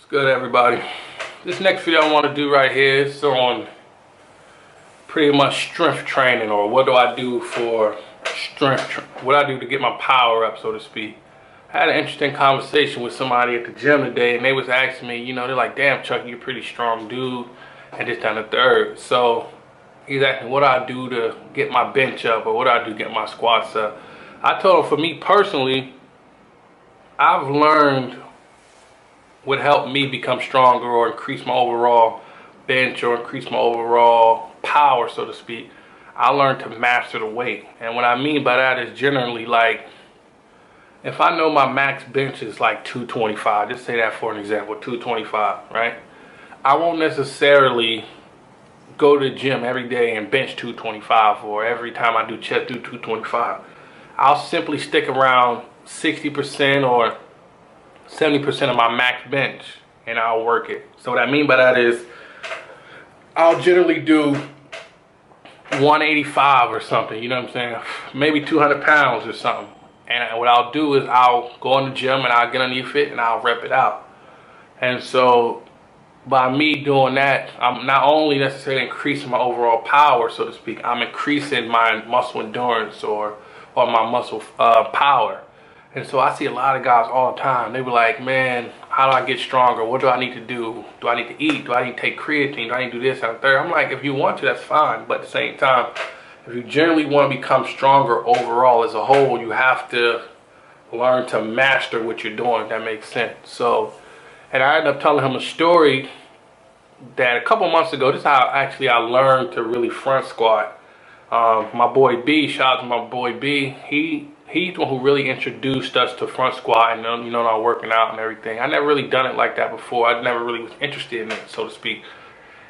Good, everybody. This next video I want to do right here is on pretty much strength training, or what do I do for what I do to get my power up, so to speak. I had an interesting conversation with somebody at the gym today, and they was asking me, they're like, damn, Chuck, you're a pretty strong dude, and this, down the third. So he's asking what I do to get my bench up, or what I do to get my squats up. I told him, for me personally, I've learned would help me become stronger or increase my overall bench or increase my overall power, so to speak. I learned to master the weight. And what I mean by that is generally, like, if I know my max bench is like 225, just say that for an example, 225, right? I won't necessarily go to the gym every day and bench 225, or every time I do chest do 225. I'll simply stick around 60% or 70% of my max bench, and I'll work it. So what I mean by that is I'll generally do 185 or something, you know what I'm saying? Maybe 200 pounds or something. And what I'll do is I'll go in the gym and I'll get underneath it and I'll rep it out. And so by me doing that, I'm not only necessarily increasing my overall power, so to speak, I'm increasing my muscle endurance or my muscle power. And so I see a lot of guys all the time. They were like, man, how do I get stronger? What do I need to do? Do I need to eat? Do I need to take creatine? Do I need to do this and the third? I'm like, if you want to, that's fine. But at the same time, if you generally want to become stronger overall as a whole, you have to learn to master what you're doing, if that makes sense. So, and I ended up telling him a story that a couple months ago, this is how actually I learned to really front squat. My boy B, shout out to my boy B, he's the one who really introduced us to front squat and not working out and everything. I never really done it like that before. I never really was interested in it, so to speak.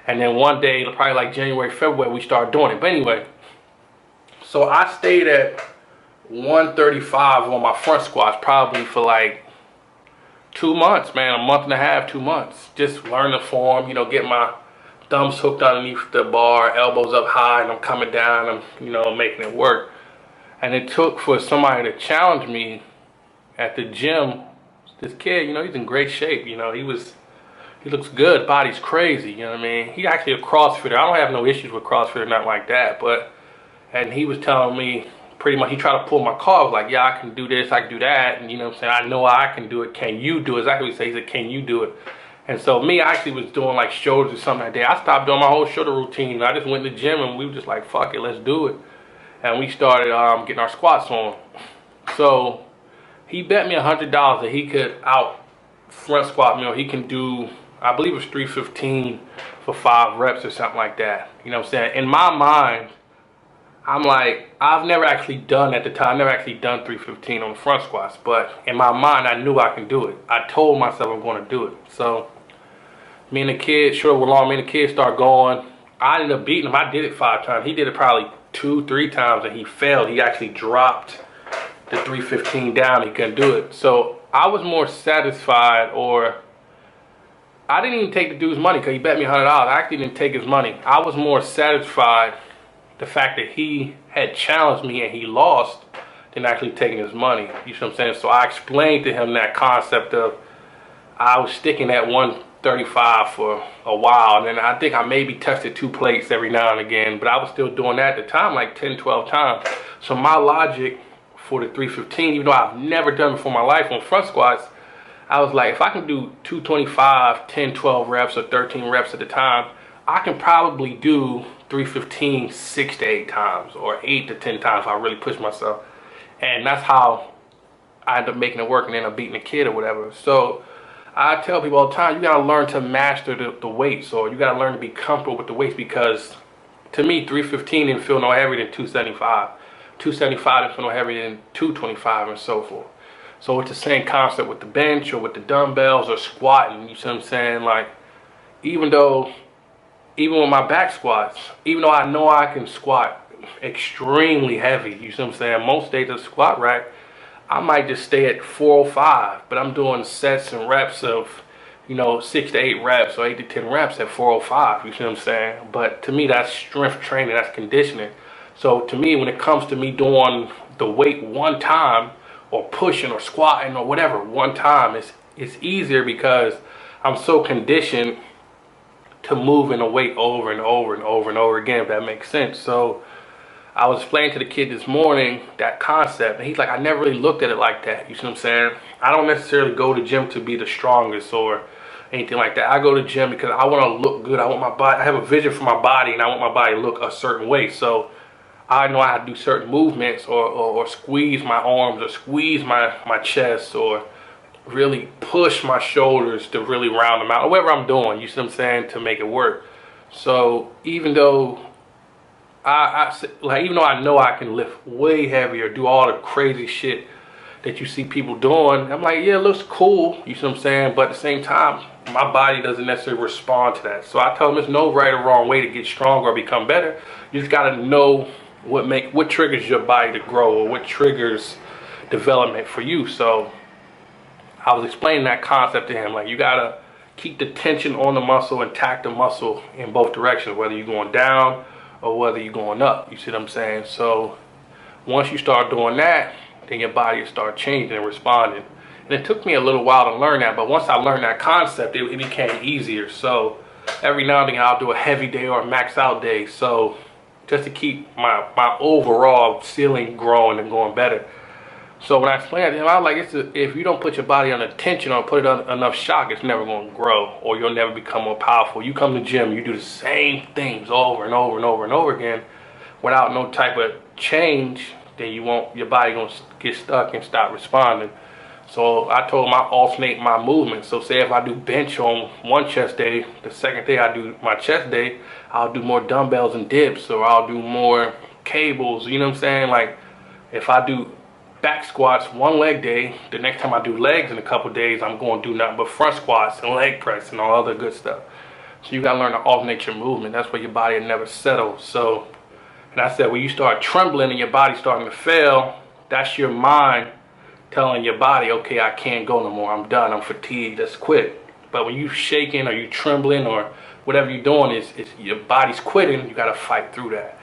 And then one day, probably like January, February, we started doing it. But anyway, so I stayed at 135 on my front squats probably for like 2 months, man, a month and a half, 2 months. Just learn the form, get my thumbs hooked underneath the bar, elbows up high, and I'm coming down, and making it work. And it took for somebody to challenge me at the gym. This kid, he's in great shape. He looks good. Body's crazy. You know what I mean? He actually a CrossFitter. I don't have no issues with CrossFit or nothing like that. And he was telling me pretty much, he tried to pull my car. I was like, yeah, I can do this, I can do that. And what I'm saying? I know I can do it. Can you do it? Exactly what he said. He said, can you do it? And so me, I actually was doing like shoulders or something that day. I stopped doing my whole shoulder routine. I just went to the gym and we were just like, fuck it, let's do it. And we started getting our squats on. So he bet me $100 that he could out front squat me, or he can do, I believe it was 315 for 5 reps or something like that. You know what I'm saying? In my mind, I'm like, I've never actually done at the time, I've never actually done 315 on the front squats, but in my mind, I knew I can do it. I told myself I'm going to do it. So me and the kid, me and the kid start going. I ended up beating him. I did it 5 times. He did it probably 2-3 times, and he failed. He actually dropped the 315 down. He couldn't do it. So I was more satisfied, or I didn't even take the dude's money because he bet me $100. I actually didn't take his money. I was more satisfied the fact that he had challenged me and he lost than actually taking his money. You see what I'm saying? So I explained to him that concept of, I was sticking at 135 for a while, and then I think I maybe tested 2 plates every now and again, but I was still doing that at the time like 10-12 times. So my logic for the 315, even though I've never done it before in my life on front squats, I was like, if I can do 225 10-12 reps or 13 reps at a time, I can probably do 315 6-8 times, or 8-10 times if I really push myself. And that's how I end up making it work, and then I'm beating a kid or whatever. So I tell people all the time, you gotta learn to master the weights, or you gotta learn to be comfortable with the weights, because to me, 315 didn't feel no heavier than 275. 275 didn't feel no heavier than 225, and so forth. So it's the same concept with the bench or with the dumbbells or squatting, you see what I'm saying? Like, even with my back squats, even though I know I can squat extremely heavy, you see what I'm saying? Most days of squat rack, I might just stay at 405, but I'm doing sets and reps of, 6-8 reps or 8-10 reps at 405, you see what I'm saying? But to me, that's strength training, that's conditioning. So to me, when it comes to me doing the weight one time, or pushing or squatting or whatever one time, it's easier because I'm so conditioned to moving the weight over and over and over and over again, if that makes sense. So I was explaining to the kid this morning that concept, and he's like, I never really looked at it like that. You see what I'm saying? I don't necessarily go to gym to be the strongest or anything like that. I go to gym because I want to look good. I want my body, I have a vision for my body, and I want my body to look a certain way. So I know how to do certain movements, or squeeze my arms, or squeeze my chest, or really push my shoulders to really round them out, or whatever I'm doing, you see what I'm saying, to make it work. So even though even though I know I can lift way heavier, do all the crazy shit that you see people doing, I'm like, yeah, it looks cool, you see what I'm saying, but at the same time, my body doesn't necessarily respond to that. So I tell them there's no right or wrong way to get stronger or become better. You just gotta know what triggers your body to grow, or what triggers development for you. So I was explaining that concept to him, like, you gotta keep the tension on the muscle and tack the muscle in both directions, whether you're going down or whether you're going up, you see what I'm saying? So once you start doing that, then your body will start changing and responding. And it took me a little while to learn that, but once I learned that concept, it became easier. So every now and then I'll do a heavy day or a max out day, so just to keep my overall ceiling growing and going better. So when I explained it to him, I was like, if you don't put your body under tension or put it under enough shock, it's never going to grow, or you'll never become more powerful. You come to the gym, you do the same things over and over and over and over again without no type of change, then your body going to get stuck and stop responding. So I told him I alternate my movements. So say if I do bench on one chest day, the second day I do my chest day, I'll do more dumbbells and dips, or I'll do more cables, you know what I'm saying? Like, if I do back squats one leg day, the next time I do legs in a couple days, I'm going to do nothing but front squats and leg press and all other good stuff. So you got to learn to alternate your movement. That's where your body will never settle. So, and I said, when you start trembling and your body starting to fail, that's your mind telling your body, okay, I can't go no more, I'm done, I'm fatigued, let's quit. But when you shaking or you trembling or whatever you're doing, is your body's quitting, you got to fight through that.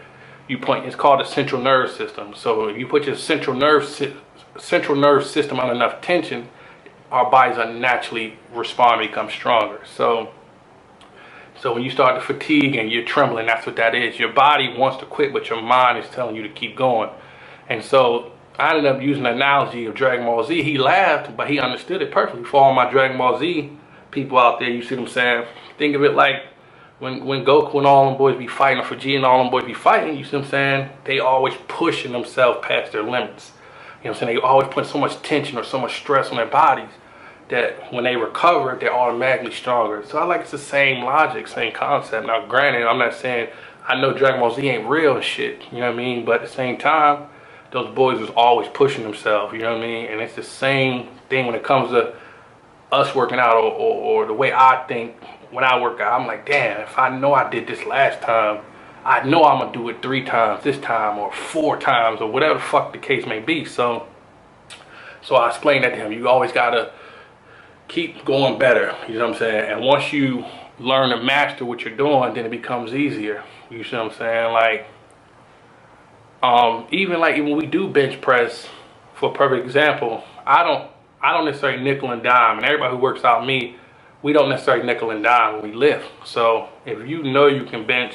It's called the central nervous system. So if you put your central nerve system on enough tension, our bodies unnaturally respond and become stronger. So when you start to fatigue and you're trembling, that's what that is. Your body wants to quit, but your mind is telling you to keep going. And so I ended up using the analogy of Dragon Ball Z. He laughed, but he understood it perfectly. For all my Dragon Ball Z people out there, you see what I'm saying? Think of it like when Goku and all them boys be fighting, or Vegeta and all them boys be fighting, you see what I'm saying? They always pushing themselves past their limits. You know what I'm saying? They always put so much tension or so much stress on their bodies that when they recover, they're automatically stronger. So I like it's the same logic, same concept. Now granted, I'm not saying I know Dragon Ball Z ain't real and shit, you know what I mean? But at the same time, those boys was always pushing themselves, you know what I mean? And it's the same thing when it comes to us working out, or the way I think when I work out. I'm like, damn, if I know I did this last time, I know I'm gonna do it 3 times this time, or 4 times, or whatever the fuck the case may be. So I explained that to him. You always gotta keep going better, you know what I'm saying? And once you learn to master what you're doing, then it becomes easier. You see what I'm saying? Like, even when we do bench press, for a perfect example, I don't necessarily nickel and dime, and everybody who works out with me, we don't necessarily nickel and dime when we lift. So if you know you can bench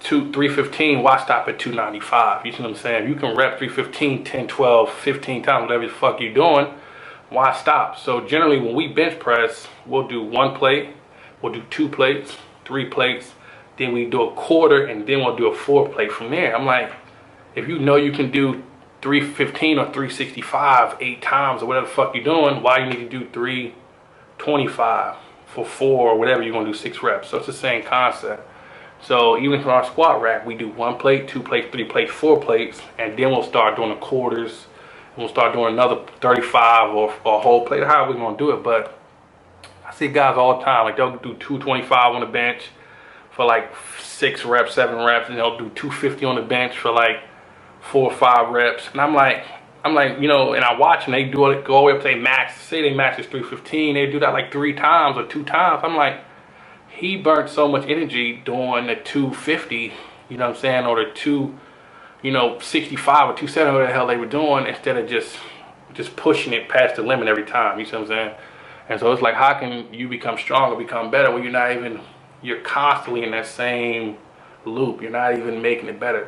315, why stop at 295? You see what I'm saying? If you can rep 315 10, 12, 15 times, whatever the fuck you're doing, why stop? So generally when we bench press, we'll do 1 plate, we'll do 2 plates, 3 plates, then we do a quarter, and then we'll do a 4 plate from there. I'm like, if you know you can do 315 or 365 8 times, or whatever the fuck you're doing, why you need to do 325 for 4, or whatever you're gonna do 6 reps? So it's the same concept. So even for our squat rack, we do 1 plate, 2 plates, 3 plates, 4 plates, and then we'll start doing the quarters, and we'll start doing another 35 or a whole plate, however we're gonna do it. But I see guys all the time, like they'll do 225 on the bench for like 6 reps, 7 reps, and they'll do 250 on the bench for like 4 or 5 reps. And I'm like, you know, and I watch them, they do it, go all the way up to their max. Say they max is 315, they do that like 3 times or 2 times. I'm like, he burnt so much energy doing the 250, you know what I'm saying, or the 65 or 270, whatever the hell they were doing, instead of just pushing it past the limit every time, you see what I'm saying? And so it's like, how can you become stronger, become better when you're constantly in that same loop. You're not even making it better.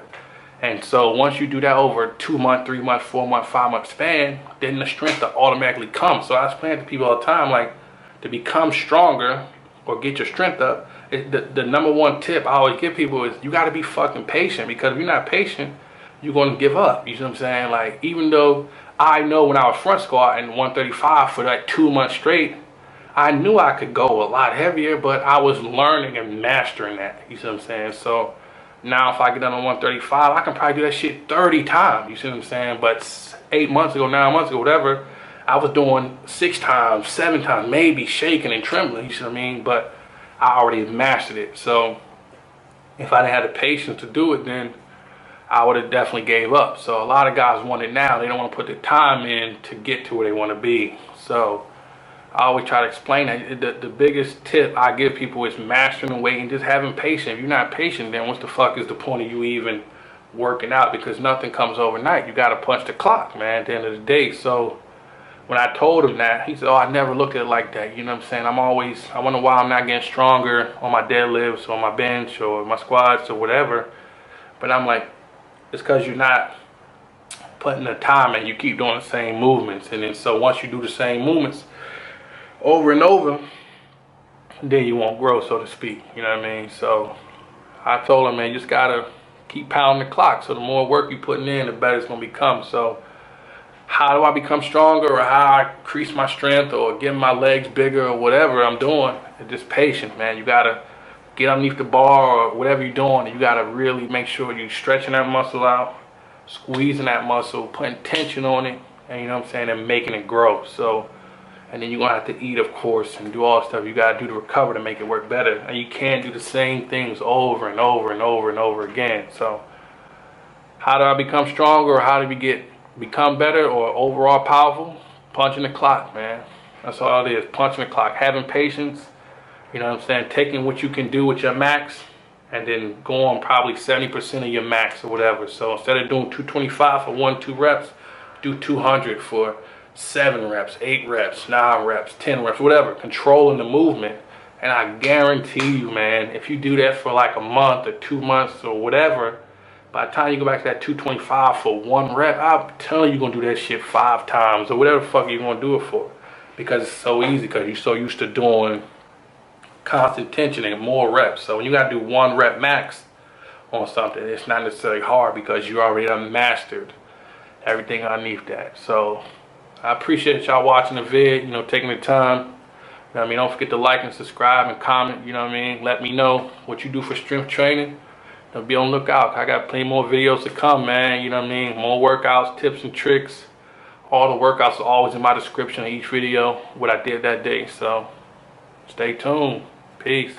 And so once you do that over a 2 month, 3 month, 4 month, 5 month span, then the strength will automatically come. So I explain to people all the time, like, to become stronger or get your strength up, the number one tip I always give people is you got to be fucking patient, because if you're not patient, you're going to give up. You see what I'm saying? Like, even though I know when I was front squat and 135 for like 2 months straight, I knew I could go a lot heavier, but I was learning and mastering that. You see what I'm saying? So now if I get done on 135, I can probably do that shit 30 times. You see what I'm saying? But 8 months ago, 9 months ago, whatever, I was doing 6 times, 7 times, maybe shaking and trembling. You see what I mean? But I already mastered it. So if I didn't have the patience to do it, then I would have definitely gave up. So a lot of guys want it now. They don't want to put the time in to get to where they want to be. So I always try to explain that the biggest tip I give people is mastering and waiting, just having patience. If you're not patient, then what the fuck is the point of you even working out? Because nothing comes overnight. You got to punch the clock, man, at the end of the day. So when I told him that, he said, oh, I never looked at it like that. You know what I'm saying? I wonder why I'm not getting stronger on my deadlifts or my bench or my squats or whatever. But I'm like, it's because you're not putting the time and you keep doing the same movements. And then so once you do the same movements over and over, then you won't grow, so to speak. You know what I mean? So I told him, man, you just gotta keep pounding the clock. So the more work you putting in, the better it's gonna become. So how do I become stronger, or how I increase my strength, or get my legs bigger, or whatever I'm doing? It's just patient, man. You gotta get underneath the bar or whatever you're doing, and you gotta really make sure you're stretching that muscle out, squeezing that muscle, putting tension on it, and you know what I'm saying, and making it grow. So, and then you're gonna have to eat, of course, and do all the stuff you gotta do to recover to make it work better. And you can't do the same things over and over and over and over again. So how do I become stronger, or how do we become better or overall powerful? Punching the clock, man. That's all it is. Punching the clock. Having patience, you know what I'm saying, taking what you can do with your max and then go on probably 70% of your max or whatever. So instead of doing 225 for 1-2 reps, do 200 for 7 reps, 8 reps, 9 reps, 10 reps, whatever. Controlling the movement. And I guarantee you, man, if you do that for like a month or 2 months or whatever, by the time you go back to that 225 for 1 rep, I'm telling you, you're going to do that shit 5 times or whatever the fuck you're going to do it for. Because it's so easy, because you're so used to doing constant tension and more reps. So when you got to do 1 rep max on something, it's not necessarily hard, because you already done mastered everything underneath that. So I appreciate y'all watching the vid, you know, taking the time. You know what I mean? Don't forget to like and subscribe and comment, you know what I mean? Let me know what you do for strength training. Be on the lookout. I got plenty more videos to come, man. You know what I mean? More workouts, tips and tricks. All the workouts are always in my description of each video, what I did that day. So stay tuned. Peace.